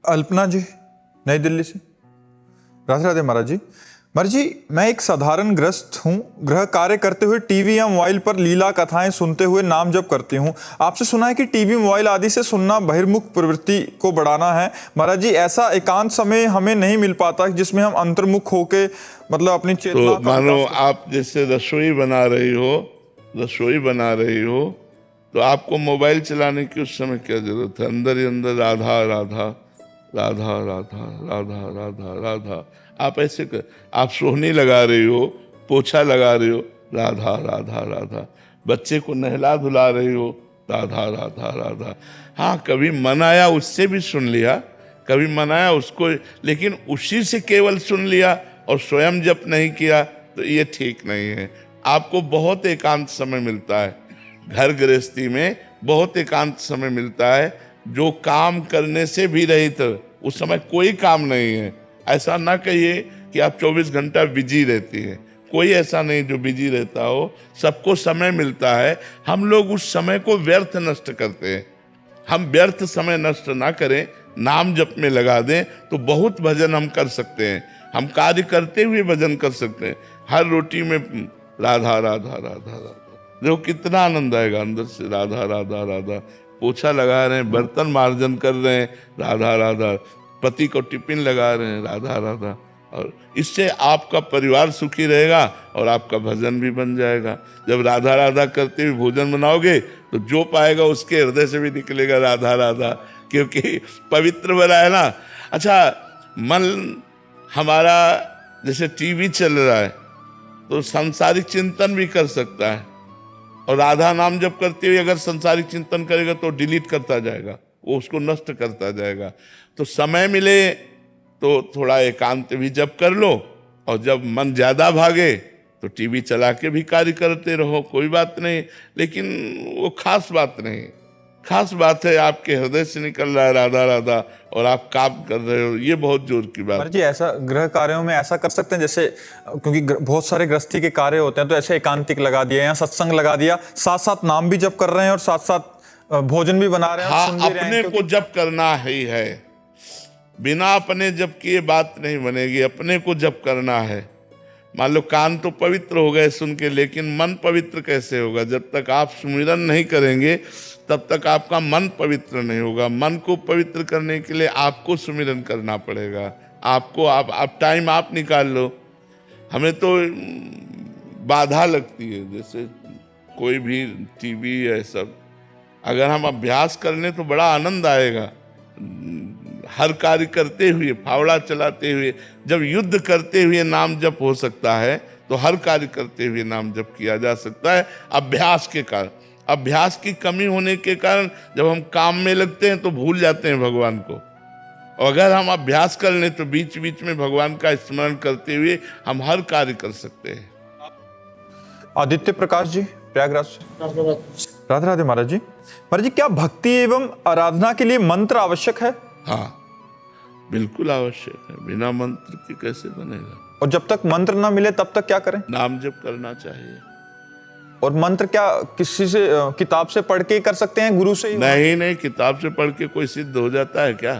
अल्पना जी, नई दिल्ली से। राधे राधे महाराज जी। महाराज जी, मैं एक साधारण गृहस्थ हूँ। गृह कार्य करते हुए टीवी या मोबाइल पर लीला कथाएं सुनते हुए नाम जप करती हूँ। आपसे सुना है कि टीवी मोबाइल आदि से सुनना बहिर्मुख प्रवृत्ति को बढ़ाना है। महाराज जी, ऐसा एकांत समय हमें नहीं मिल पाता जिसमें हम अंतर्मुख होके मतलब अपनी चेतना तो मानो आप जैसे रसोई बना रही हो तो आपको मोबाइल चलाने की उस समय क्या जरूरत है? अंदर ही अंदर राधा राधा राधा राधा राधा राधा राधा आप ऐसे कर, आप सोहनी लगा रही हो, पोछा लगा रही हो, राधा राधा राधा, बच्चे को नहला धुला रही हो, राधा राधा राधा। हाँ, कभी मन आया उससे भी सुन लिया, कभी मन आया उसको, लेकिन उसी से केवल सुन लिया और स्वयं जप नहीं किया तो ये ठीक नहीं है। आपको बहुत एकांत समय मिलता है, घर गृहस्थी में बहुत एकांत समय मिलता है, जो काम करने से भी रहित, उस समय कोई काम नहीं है। ऐसा ना कहिए कि आप 24 घंटा बिजी रहती है, कोई ऐसा नहीं जो बिजी रहता हो, सबको समय मिलता है। हम लोग उस समय को व्यर्थ नष्ट करते हैं। हम व्यर्थ समय नष्ट ना करें, नाम जप में लगा दें तो बहुत भजन हम कर सकते हैं। हम कार्य करते हुए भजन कर सकते हैं। हर रोटी में राधा राधा राधा राधा, देखो कितना आनंद आएगा अंदर से। राधा राधा राधा, पोछा लगा रहे हैं, बर्तन मार्जन कर रहे हैं, राधा राधा, पति को टिफिन लगा रहे हैं, राधा राधा। और इससे आपका परिवार सुखी रहेगा और आपका भजन भी बन जाएगा। जब राधा राधा करते हुए भोजन बनाओगे तो जो पाएगा उसके हृदय से भी निकलेगा राधा राधा, क्योंकि पवित्र बना है ना। अच्छा, मन हमारा जैसे टीवी चल रहा है तो सांसारिक चिंतन भी कर सकता है, और राधा नाम जब करते हुए अगर संसारिक चिंतन करेगा तो डिलीट करता जाएगा, वो उसको नष्ट करता जाएगा। तो समय मिले तो थोड़ा एकांत भी जप कर लो, और जब मन ज्यादा भागे तो टीवी चला के भी कार्य करते रहो, कोई बात नहीं। लेकिन वो खास बात नहीं, खास बात है आपके हृदय से निकल रहा है राधा राधा और आप काम कर रहे हो, ये बहुत जोर की बात। जी, ऐसा गृह कार्यों में ऐसा कर सकते हैं जैसे, क्योंकि बहुत सारे गृहस्थी के कार्य होते हैं, तो ऐसे एकांतिक लगा दिया या सत्संग लगा दिया, साथ साथ नाम भी जप कर रहे हैं और साथ साथ भोजन भी बना रहे हैं। हाँ, सुन भी रहे अपने हैं, को जप करना ही है, बिना अपने जप किए बात नहीं बनेगी। अपने को जप करना है। मान लो कान तो पवित्र हो गए सुन के, लेकिन मन पवित्र कैसे होगा? जब तक आप सुमिरन नहीं करेंगे तब तक आपका मन पवित्र नहीं होगा। मन को पवित्र करने के लिए आपको सुमिरन करना पड़ेगा। आपको आप टाइम आप निकाल लो। हमें तो बाधा लगती है, जैसे कोई भी टीवी है सब, अगर हम अभ्यास कर लें तो बड़ा आनंद आएगा। हर कार्य करते हुए, फावड़ा चलाते हुए, जब युद्ध करते हुए नाम जप हो सकता है तो हर कार्य करते हुए नाम जप किया जा सकता है। अभ्यास के कारण, अभ्यास की कमी होने के कारण जब हम काम में लगते हैं तो भूल जाते हैं भगवान को। और अगर हम अभ्यास कर लें तो बीच बीच में भगवान का स्मरण करते हुए हम हर कार्य कर सकते हैं। आदित्य प्रकाश जी, प्रयागराज से। राधे राधे महाराज जी। महाराज जी, क्या भक्ति एवं आराधना के लिए मंत्र आवश्यक है? हाँ, बिल्कुल आवश्यक है। बिना मंत्र के कैसे बनेगा? और जब तक मंत्र ना मिले तब तक क्या करें? नाम जप करना चाहिए। और मंत्र क्या किसी से किताब से पढ़ के कर सकते हैं, गुरु से ही? नहीं, किताब से पढ़ के कोई सिद्ध हो जाता है क्या?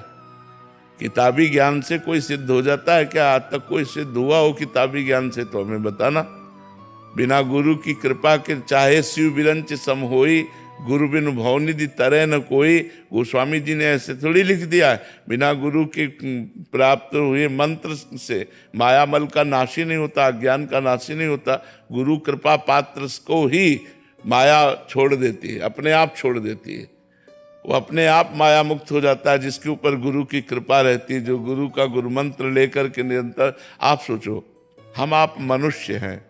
किताबी ज्ञान से कोई सिद्ध हो जाता है क्या? आज तक कोई सिद्ध हुआ हो किताबी ज्ञान से तो हमें बताना। बिना गुरु की कृपा के चाहे शिव बिरंच सम होई, गुरु बिनु भवनिधि तरह न कोई। गोस्वामी जी ने ऐसे थोड़ी लिख दिया है। बिना गुरु के प्राप्त हुए मंत्र से मायामल का नाशी नहीं होता, ज्ञान का नाशी नहीं होता। गुरु कृपा पात्र को ही माया छोड़ देती है, अपने आप छोड़ देती है। वो अपने आप माया मुक्त हो जाता है जिसके ऊपर गुरु की कृपा रहती है, जो गुरु का गुरु मंत्र लेकर के निरंतर। आप सोचो, हम आप मनुष्य हैं।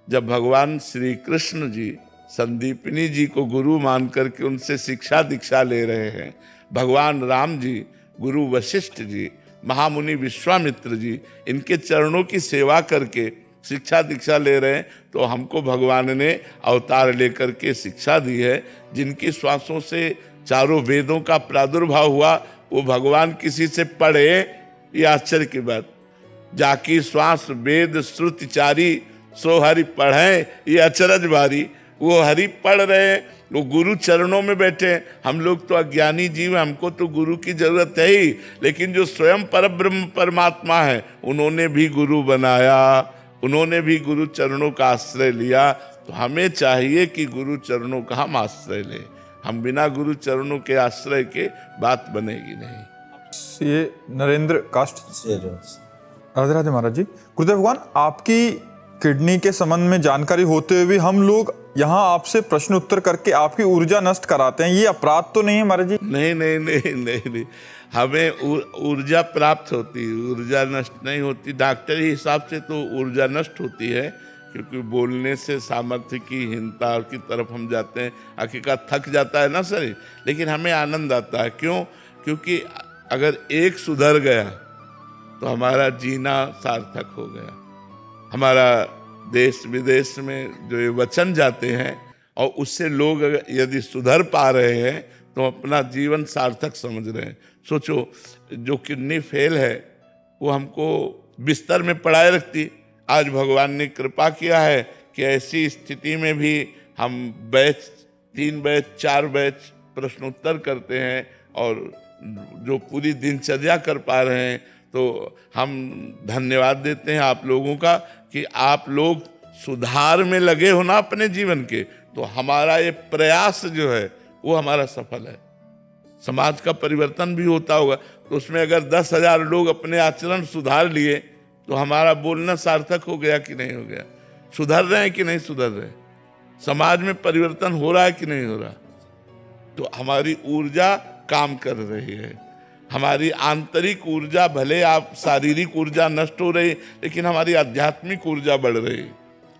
जब भगवान श्री कृष्ण जी संदीपनी जी को गुरु मान करके उनसे शिक्षा दीक्षा ले रहे हैं, भगवान राम जी, गुरु वशिष्ठ जी, महामुनि विश्वामित्र जी, इनके चरणों की सेवा करके शिक्षा दीक्षा ले रहे हैं, तो हमको भगवान ने अवतार लेकर के शिक्षा दी है। जिनकी श्वासों से चारों वेदों का प्रादुर्भाव हुआ, वो भगवान किसी से पढ़े, ये आश्चर्य की बात। जाकी श्वास वेद श्रुति चारी, सो हरि पढ़े, ये अचरज भारी। वो हरि पढ़ रहे हैं वो गुरु चरणों में बैठे हैं। हम लोग तो अज्ञानी जीव हैं, हमको तो गुरु की जरूरत है ही, लेकिन जो स्वयं परब्रह्म परमात्मा है उन्होंने भी गुरु बनाया, उन्होंने भी गुरु चरणों का आश्रय लिया। तो हमें चाहिए कि गुरु चरणों का हम आश्रय लें। हम बिना गुरु चरणों के आश्रय के बात बनेगी नहीं। ये नरेंद्र कास्ट। राधे राधे महाराज जी। गुरुदेव भगवान, आपकी किडनी के संबंध में जानकारी होते हुए भी हम लोग यहाँ आपसे प्रश्न उत्तर करके आपकी ऊर्जा नष्ट कराते हैं, ये अपराध तो नहीं है महाराज जी? नहीं नहीं नहीं नहीं नहीं, हमें ऊर्जा प्राप्त होती है, ऊर्जा नष्ट नहीं होती। डॉक्टरी हिसाब से तो ऊर्जा नष्ट होती है, क्योंकि बोलने से सामर्थ्य की हीनता की तरफ हम जाते हैं। हकीकत थक जाता है ना शरीर, लेकिन हमें आनंद आता है। क्यों? क्योंकि अगर एक सुधर गया तो हमारा जीना सार्थक हो गया। हमारा देश विदेश में जो ये वचन जाते हैं और उससे लोग यदि सुधर पा रहे हैं तो अपना जीवन सार्थक समझ रहे हैं। सोचो, जो किडनी फेल है वो हमको बिस्तर में पड़ाए रखती, आज भगवान ने कृपा किया है कि ऐसी स्थिति में भी हम बैच 3 बैच 4 बैच प्रश्नोत्तर करते हैं और जो पूरी दिनचर्या कर पा रहे हैं। तो हम धन्यवाद देते हैं आप लोगों का कि आप लोग सुधार में लगे हो ना अपने जीवन के, तो हमारा ये प्रयास जो है वो हमारा सफल है। समाज का परिवर्तन भी होता होगा, तो उसमें अगर 10,000 लोग अपने आचरण सुधार लिए तो हमारा बोलना सार्थक हो गया कि नहीं हो गया? सुधर रहे हैं कि नहीं सुधर रहे? समाज में परिवर्तन हो रहा है कि नहीं हो रहा? तो हमारी ऊर्जा काम कर रही है। हमारी आंतरिक ऊर्जा, भले आप शारीरिक ऊर्जा नष्ट हो रही, लेकिन हमारी आध्यात्मिक ऊर्जा बढ़ रही।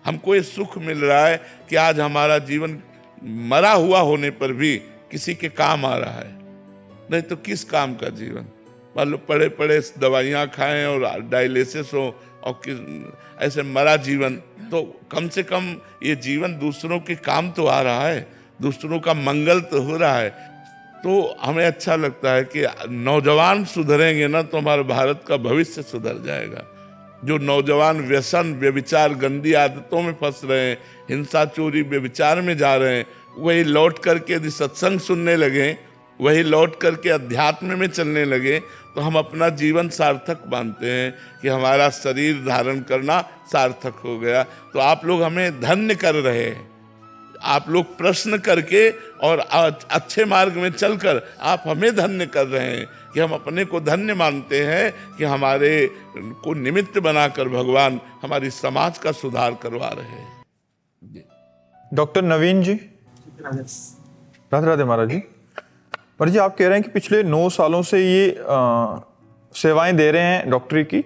हमको ये सुख मिल रहा है कि आज हमारा जीवन मरा हुआ होने पर भी किसी के काम आ रहा है, नहीं तो किस काम का जीवन? मान लो पड़े पड़े दवाइयाँ खाएं और डायलिसिस हो और ऐसे मरा जीवन, तो कम से कम ये जीवन दूसरों के काम तो आ रहा है, दूसरों का मंगल तो हो रहा है। तो हमें अच्छा लगता है कि नौजवान सुधरेंगे ना तो हमारे भारत का भविष्य सुधर जाएगा। जो नौजवान व्यसन, व्यभिचार, गंदी आदतों में फंस रहे हैं, हिंसा, चोरी, व्यभिचार में जा रहे हैं, वही लौट करके यदि सत्संग सुनने लगे, वही लौट करके अध्यात्म में चलने लगे, तो हम अपना जीवन सार्थक मानते हैं कि हमारा शरीर धारण करना सार्थक हो गया। तो आप लोग हमें धन्य कर रहे हैं। आप लोग प्रश्न करके और अच्छे मार्ग में चलकर आप हमें धन्य कर रहे हैं कि हम अपने को धन्य मानते हैं कि हमारे को निमित्त बनाकर भगवान हमारी समाज का सुधार करवा रहे हैं। डॉक्टर नवीन जी। राधे राधे महाराज जी। महाराज जी, आप कह रहे हैं कि पिछले 9 सालों से ये सेवाएं दे रहे हैं डॉक्टरी की।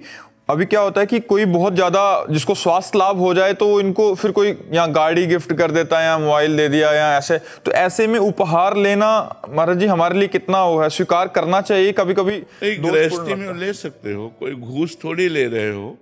अभी क्या होता है कि कोई बहुत ज़्यादा जिसको स्वास्थ्य लाभ हो जाए तो इनको फिर कोई यहाँ गाड़ी गिफ्ट कर देता है या मोबाइल दे दिया या ऐसे, तो ऐसे में उपहार लेना महाराज जी हमारे लिए कितना वो है, स्वीकार करना चाहिए? कभी कभी गृहस्थी में ले सकते हो, कोई घूस थोड़ी ले रहे हो।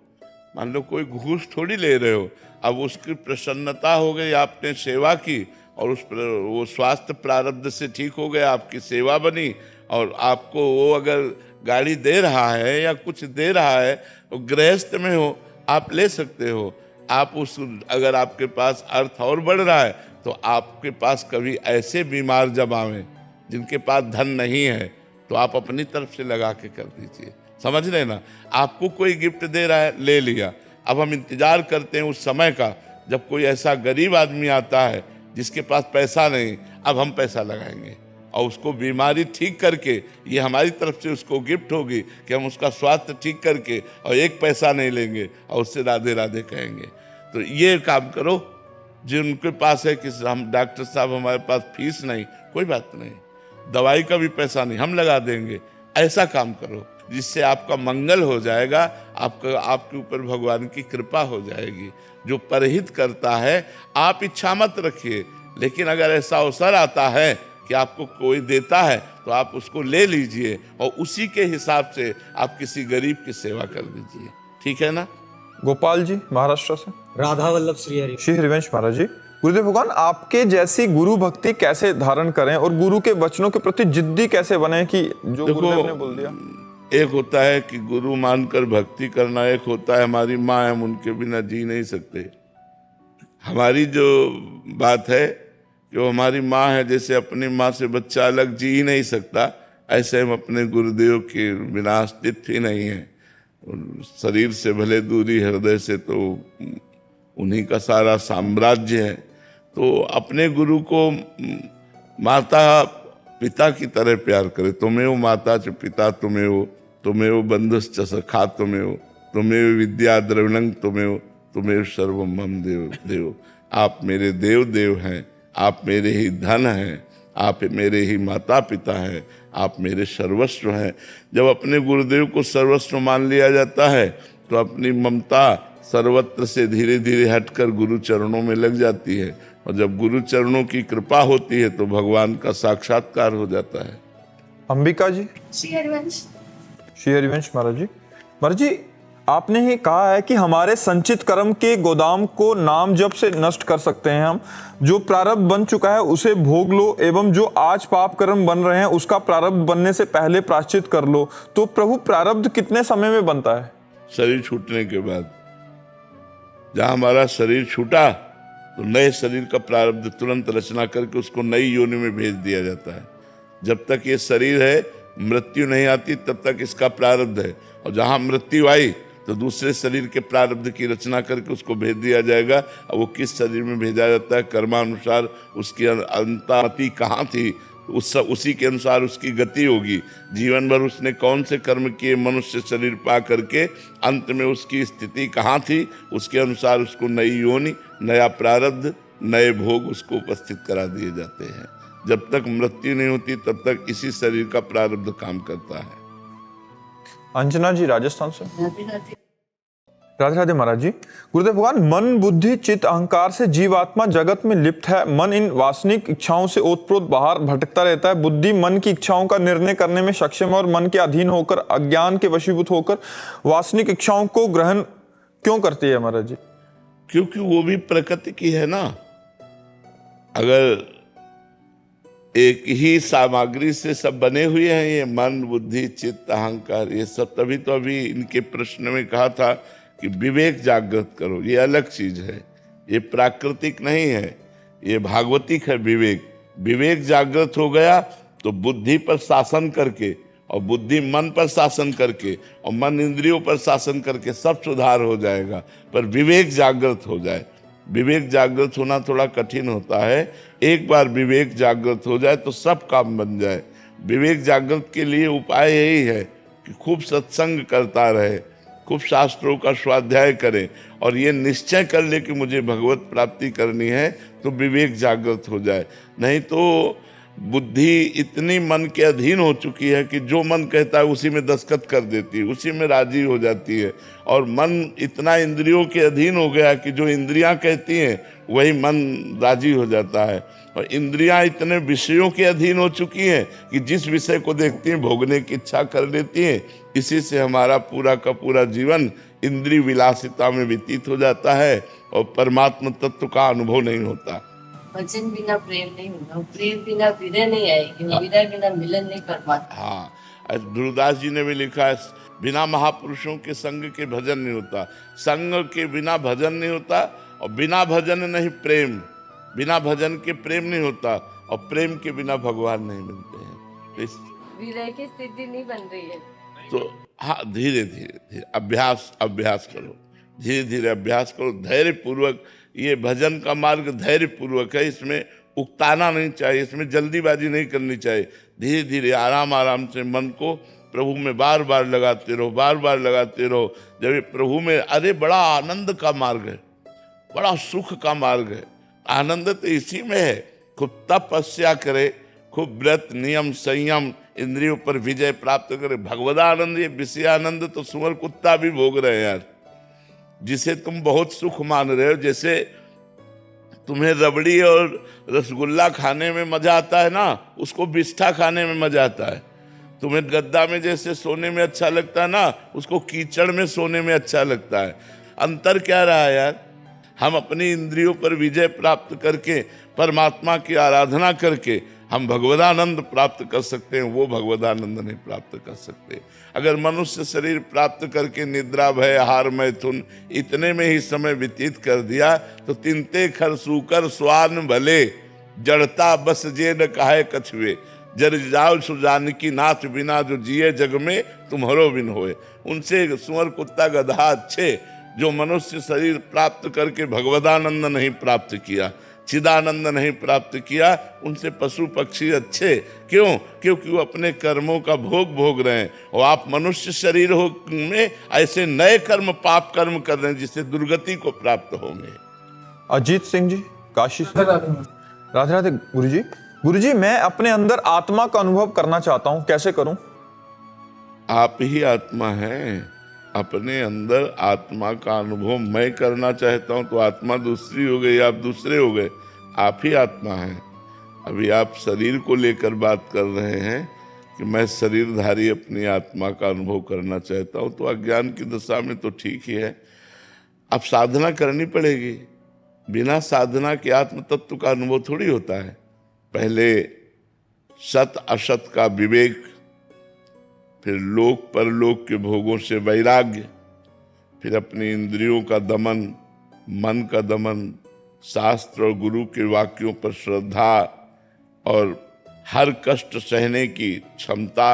मान लो कोई घूस थोड़ी ले रहे हो, अब उसकी प्रसन्नता हो गई, आपने सेवा की और उस पर वो स्वास्थ्य प्रारब्ध से ठीक हो गया, आपकी सेवा बनी और आपको वो अगर गाड़ी दे रहा है या कुछ दे रहा है, तो गृहस्थ में हो आप ले सकते हो। आप उस अगर आपके पास अर्थ और बढ़ रहा है तो आपके पास कभी ऐसे बीमार जब आवे जिनके पास धन नहीं है तो आप अपनी तरफ से लगा के कर दीजिए। समझ रहे ना? आपको कोई गिफ्ट दे रहा है, ले लिया। अब हम इंतजार करते हैं उस समय का जब कोई ऐसा गरीब आदमी आता है जिसके पास पैसा नहीं, अब हम पैसा लगाएंगे और उसको बीमारी ठीक करके, ये हमारी तरफ से उसको गिफ्ट होगी कि हम उसका स्वास्थ्य ठीक करके और एक पैसा नहीं लेंगे और उससे राधे राधे कहेंगे। तो ये काम करो। जिनके पास है कि हम डॉक्टर साहब हमारे पास फीस नहीं, कोई बात नहीं, दवाई का भी पैसा नहीं, हम लगा देंगे, ऐसा काम करो जिससे आपका मंगल हो जाएगा, आपके ऊपर भगवान की कृपा हो जाएगी। जो परहित करता है आप इच्छा मत रखिए, लेकिन अगर ऐसा अवसर आता है कि आपको कोई देता है तो आप उसको ले लीजिए और उसी के हिसाब से आप किसी गरीब की सेवा कर दीजिए। ठीक है ना? गोपाल जी महाराष्ट्र से। राधा वल्लभ श्री हरि। श्री हरिवंश महाराज जी। गुरुदेव भगवान, आपके जैसी गुरु भक्ति कैसे धारण करें और गुरु के वचनों के प्रति जिद्दी कैसे बने कि जो गुरुदेव ने बोल दिया? एक होता है कि गुरु मानकर भक्ति करना, एक होता है हमारी माँ, हम उनके बिना जी नहीं सकते। हमारी जो बात है कि वो हमारी माँ है, जैसे अपनी माँ से बच्चा अलग जी ही नहीं सकता, ऐसे हम अपने गुरुदेव के बिना अस्तित्व ही नहीं है। शरीर से भले दूरी, हृदय से तो उन्हीं का सारा साम्राज्य है। तो अपने गुरु को माता पिता की तरह प्यार करे। तुमेव माता च पिता तुमेव, तुमेव बंधुश्च सखा तुमेव, तुमेव विद्या द्रविणं तुमेव, तुमेव सर्वं मम देव देव। आप मेरे देव देव हैं, आप मेरे ही धन हैं, आप मेरे ही माता पिता हैं, आप मेरे सर्वस्व हैं। जब अपने गुरुदेव को सर्वस्व मान लिया जाता है तो अपनी ममता सर्वत्र से धीरे धीरे हटकर गुरु चरणों में लग जाती है, और जब गुरु चरणों की कृपा होती है तो भगवान का साक्षात्कार हो जाता है। अंबिका जी। श्री हरिवंश महाराज जी। महाराज जी, आपने ही कहा है कि हमारे संचित कर्म के गोदाम को नाम जप से नष्ट कर सकते हैं हम। जो प्रारब्ध बन चुका है उसे भोग लो, एवं जो आज पाप कर्म बन रहे हैं उसका प्रारब्ध बनने से पहले प्रायश्चित कर लो। तो प्रभु, प्रारब्ध कितने समय में बनता है? शरीर छूटने के बाद। जहां हमारा शरीर छूटा तो नए शरीर का प्रारब्ध तुरंत रचना करके उसको नई योनि में भेज दिया जाता है। जब तक ये शरीर है, मृत्यु नहीं आती, तब तक इसका प्रारब्ध है। और जहां मृत्यु आई तो दूसरे शरीर के प्रारब्ध की रचना करके उसको भेज दिया जाएगा। और वो किस शरीर में भेजा जाता है, कर्मानुसार उसकी अंतामति कहाँ थी, उसी के अनुसार उसकी गति होगी। जीवन भर उसने कौन से कर्म किए, मनुष्य शरीर पा करके अंत में उसकी स्थिति कहाँ थी, उसके अनुसार उसको नई योनि, नया प्रारब्ध, नए भोग उसको उपस्थित करा दिए जाते हैं। जब तक मृत्यु नहीं होती तब तक इसी शरीर का प्रारब्ध काम करता है। अंजना जी, राजस्थान से। राधे राधे। राधे राधे महाराज जी। गुरुदेव भगवान, मन बुद्धि चित्त अहंकार से जीवात्मा जगत में लिप्त है। मन इन वासनिक इच्छाओं से ओतप्रोत बाहर भटकता रहता है। बुद्धि मन की इच्छाओं का निर्णय करने में सक्षम है और मन के अधीन होकर, अज्ञान के वशीभूत होकर वासनिक इच्छाओं को ग्रहण क्यों करती है महाराज जी? क्योंकि वो भी प्रकृति की है ना। अगर एक ही सामग्री से सब बने हुए हैं, ये मन बुद्धि चित्त अहंकार, ये सब, तभी तो अभी इनके प्रश्न में कहा था कि विवेक जागृत करो। ये अलग चीज है, ये प्राकृतिक नहीं है, ये भागवतिक है। विवेक जागृत हो गया तो बुद्धि पर शासन करके, और बुद्धि मन पर शासन करके, और मन इंद्रियों पर शासन करके सब सुधार हो जाएगा। पर विवेक जागृत हो जाए। विवेक जागृत होना थोड़ा कठिन होता है। एक बार विवेक जागृत हो जाए तो सब काम बन जाए। विवेक जागृत के लिए उपाय यही है कि खूब सत्संग करता रहे, खूब शास्त्रों का स्वाध्याय करे, और ये निश्चय कर ले कि मुझे भगवत प्राप्ति करनी है, तो विवेक जागृत हो जाए। नहीं तो बुद्धि इतनी मन के अधीन हो चुकी है कि जो मन कहता है उसी में दस्तखत कर देती है, उसी में राजी हो जाती है। और मन इतना इंद्रियों के अधीन हो गया कि जो इंद्रियां कहती हैं वही मन राजी हो जाता है। और इंद्रियां इतने विषयों के अधीन हो चुकी हैं कि जिस विषय को देखती हैं भोगने की इच्छा कर लेती हैं। इसी से हमारा पूरा का पूरा जीवन इंद्रिय विलासिता में व्यतीत हो जाता है और परमात्मा तत्व का अनुभव नहीं होता। भजन बिना प्रेम नहीं होगा, प्रेम बिना विरह नहीं आएगी, विरह बिना मिलन नहीं कर पाते। हाँ, ध्रुवदास जी ने भी लिखा है, बिना महापुरुषों के संग के भजन नहीं होता, संग के बिना भजन नहीं होता, और बिना भजन नहीं प्रेम, बिना भजन के प्रेम नहीं होता, और प्रेम के बिना भगवान नहीं मिलते हैं। विरह की स्थिति नहीं बन रही है। तो हाँ, धीरे धीरे अभ्यास करो, धीरे धीरे अभ्यास करो, धैर्य पूर्वक। ये भजन का मार्ग धैर्य पूर्वक है, इसमें उकताना नहीं चाहिए, इसमें जल्दीबाजी नहीं करनी चाहिए। धीरे धीरे आराम आराम से मन को प्रभु में बार बार लगाते रहो, बार बार लगाते रहो। जब ये प्रभु में, अरे बड़ा आनंद का मार्ग है, बड़ा सुख का मार्ग है। आनंद तो इसी में है। खूब तपस्या करे, खूब व्रत नियम संयम, इंद्रियों पर विजय प्राप्त करे। भगवदानंद, ये विषय आनंद तो सुअर कुत्ता भी भोग रहे हैं यार। जिसे तुम बहुत सुख मान रहे हो, जैसे तुम्हें रबड़ी और रसगुल्ला खाने में मजा आता है ना, उसको बिस्ठा खाने में मजा आता है। तुम्हें गद्दा में जैसे सोने में अच्छा लगता है ना, उसको कीचड़ में सोने में अच्छा लगता है। अंतर क्या रहा यार? हम अपनी इंद्रियों पर विजय प्राप्त करके, परमात्मा की आराधना करके हम भगवदानंद प्राप्त कर सकते हैं, वो भगवदानंद नहीं प्राप्त कर सकते। अगर मनुष्य शरीर प्राप्त करके निद्रा भय आहार मैथुन इतने में ही समय व्यतीत कर दिया तो तिनते खर सूकर स्वान भले, जड़ता बस जे न काहे कछुए, जर जाओ सो जानकी नाथ बिना, जो जिए जग में तुम्हारो बिन होए। उनसे सुअर कुत्ता गधा अच्छे जो मनुष्य शरीर प्राप्त करके भगवदानंद नहीं प्राप्त किया, चिदानंद नहीं प्राप्त किया, उनसे पशु पक्षी अच्छे। क्यों? क्योंकि वो अपने कर्मों का भोग भोग रहे हैं, और आप मनुष्य शरीर हो में ऐसे नए कर्म पाप कर्म कर रहे हैं जिससे दुर्गति को प्राप्त होंगे। अजीत सिंह जी काशी से। राधे राधे गुरुजी। गुरुजी, मैं अपने अंदर आत्मा का अनुभव करना चाहता हूं, कैसे करूं? आप ही आत्मा हैं। अपने अंदर आत्मा का अनुभव मैं करना चाहता हूं तो आत्मा दूसरी हो गई, आप दूसरे हो गए। आप ही आत्मा हैं। अभी आप शरीर को लेकर बात कर रहे हैं कि मैं शरीरधारी अपनी आत्मा का अनुभव करना चाहता हूं, तो अज्ञान की दशा में तो ठीक ही है। अब साधना करनी पड़ेगी। बिना साधना के आत्म तत्व का अनुभव थोड़ी होता है। पहले सत असत का विवेक, फिर लोक परलोक के भोगों से वैराग्य, फिर अपनी इंद्रियों का दमन, मन का दमन, शास्त्र और गुरु के वाक्यों पर श्रद्धा और हर कष्ट सहने की क्षमता।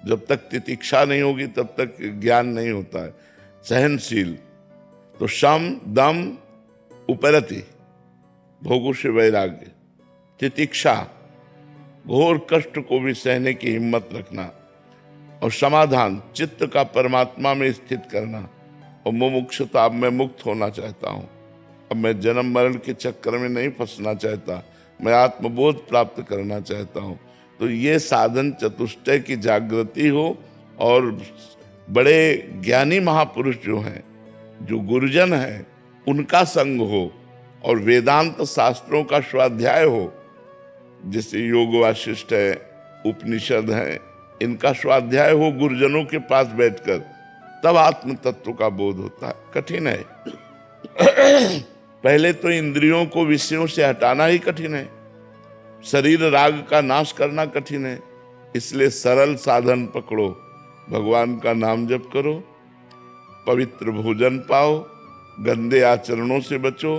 जब तक तितिक्षा नहीं होगी तब तक ज्ञान नहीं होता है। सहनशील, तो शम दम उपरति, भोगों से वैराग्य, तितिक्षा, घोर कष्ट को भी सहने की हिम्मत रखना, और समाधान, चित्त का परमात्मा में स्थित करना, और मुमुक्षुता, अब मैं मुक्त होना चाहता हूं, अब मैं जन्म मरण के चक्कर में नहीं फंसना चाहता, मैं आत्मबोध प्राप्त करना चाहता हूं। तो ये साधन चतुष्टय की जागृति हो, और बड़े ज्ञानी महापुरुष जो हैं, जो गुरुजन हैं, उनका संग हो, और वेदांत शास्त्रों का स्वाध्याय हो, जैसे योग वाशिष्ठ है, उपनिषद है, इनका स्वाध्याय हो गुरुजनों के पास बैठकर, तब आत्म तत्व का बोध होता है। कठिन है। पहले तो इंद्रियों को विषयों से हटाना ही कठिन है, शरीर राग का नाश करना कठिन है। इसलिए सरल साधन पकड़ो, भगवान का नाम जप करो, पवित्र भोजन पाओ, गंदे आचरणों से बचो,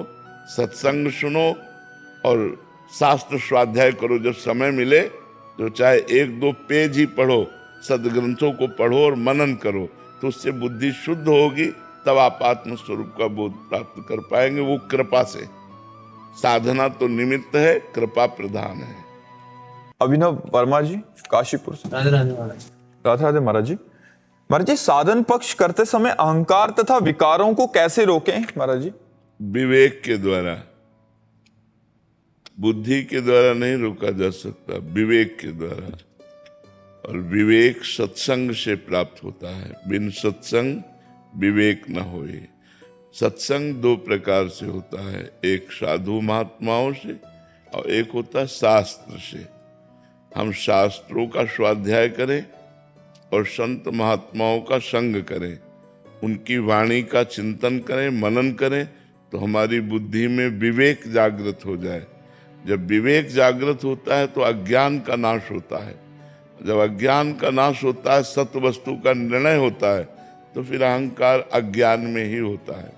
सत्संग सुनो और शास्त्र स्वाध्याय करो। जब समय मिले तो चाहे 1-2 पेज ही पढ़ो, सदग्रंथों को पढ़ो और मनन करो, तो उससे बुद्धि शुद्ध होगी, तब आप आत्म स्वरूप का बोध प्राप्त कर पाएंगे। वो कृपा से। साधना तो निमित्त है, कृपा प्रधान है। अभिनव वर्मा जी काशीपुर से। राधे राधे महाराज। राधे राधे महाराज जी। महाराज जी, साधन पक्ष करते समय अहंकार तथा विकारों को कैसे रोकें महाराज जी? विवेक के द्वारा, बुद्धि के द्वारा नहीं रोका जा सकता, विवेक के द्वारा। और विवेक सत्संग से प्राप्त होता है। बिन सत्संग विवेक न होए। सत्संग 2 प्रकार से होता है, एक साधु महात्माओं से और एक होता है शास्त्र से। हम शास्त्रों का स्वाध्याय करें और संत महात्माओं का संग करें, उनकी वाणी का चिंतन करें, मनन करें, तो हमारी बुद्धि में विवेक जागृत हो जाए। जब विवेक जागृत होता है तो अज्ञान का नाश होता है। जब अज्ञान का नाश होता है, सत्य वस्तु का निर्णय होता है, तो फिर अहंकार अज्ञान में ही होता है।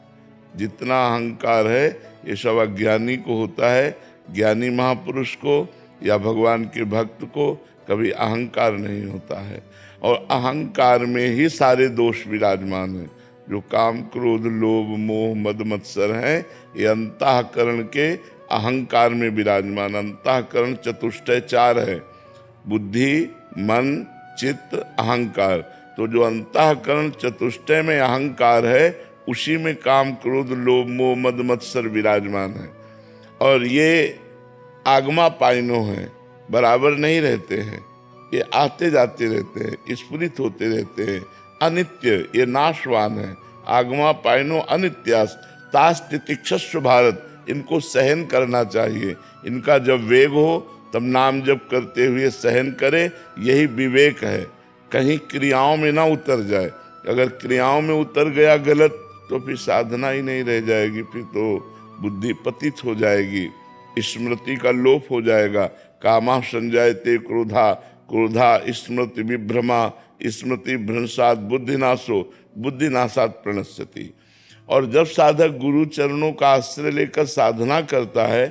जितना अहंकार है ये सब अज्ञानी को होता है। ज्ञानी महापुरुष को या भगवान के भक्त को कभी अहंकार नहीं होता है। और अहंकार में ही सारे दोष विराजमान हैं। जो काम क्रोध लोभ मोह मद मत्सर हैं, ये अंतःकरण के अहंकार में विराजमान। अंतःकरण चतुष्टय 4 है, बुद्धि मन चित्त अहंकार। तो जो अंतःकरण चतुष्टय में अहंकार है, उसी में काम क्रोध लोभ मोह मद मत्सर विराजमान है। और ये आगमा पाइनो हैं, बराबर नहीं रहते हैं, ये आते जाते रहते हैं, स्फुरित होते रहते हैं। अनित्य, ये नाशवान है। आगमा पाइनो अनित्यास तास तितिक्षस्व भारत, इनको सहन करना चाहिए। इनका जब वेग हो तब नाम जप करते हुए सहन करे, यही विवेक है। कहीं क्रियाओं में ना उतर जाए। अगर क्रियाओं में उतर गया गलत, तो फिर साधना ही नहीं रह जाएगी, फिर तो बुद्धि पतित हो जाएगी, स्मृति का लोप हो जाएगा। कामा संजायते क्रोधा, क्रोधा स्मृति विभ्रमा, स्मृति भ्रंशात बुद्धिनाशो, बुद्धिनाशात प्रणश्यति। और जब साधक गुरु चरणों का आश्रय लेकर साधना करता है,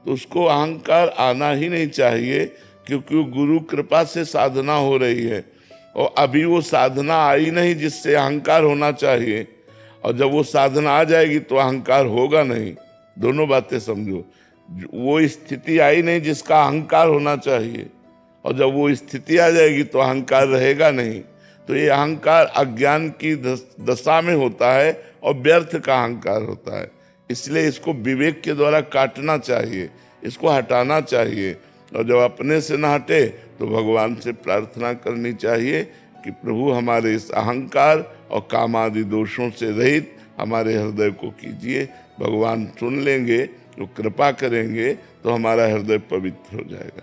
तो उसको अहंकार आना ही नहीं चाहिए, क्योंकि वो गुरु कृपा से साधना हो रही है और अभी वो साधना आई नहीं जिससे अहंकार होना चाहिए, और जब वो साधना आ जाएगी तो अहंकार होगा नहीं। दोनों बातें समझो, वो स्थिति आई नहीं जिसका अहंकार होना चाहिए, और जब वो स्थिति आ जाएगी तो अहंकार रहेगा नहीं। तो ये अहंकार अज्ञान की दशा में होता है और व्यर्थ का अहंकार होता है। इसलिए इसको विवेक के द्वारा काटना चाहिए, इसको हटाना चाहिए, और जब अपने से न हटे तो भगवान से प्रार्थना करनी चाहिए कि प्रभु हमारे इस अहंकार और काम आदि दोषों से रहित हमारे हृदय को कीजिए। भगवान सुन लेंगे, तो कृपा करेंगे, तो हमारा हृदय पवित्र हो जाएगा।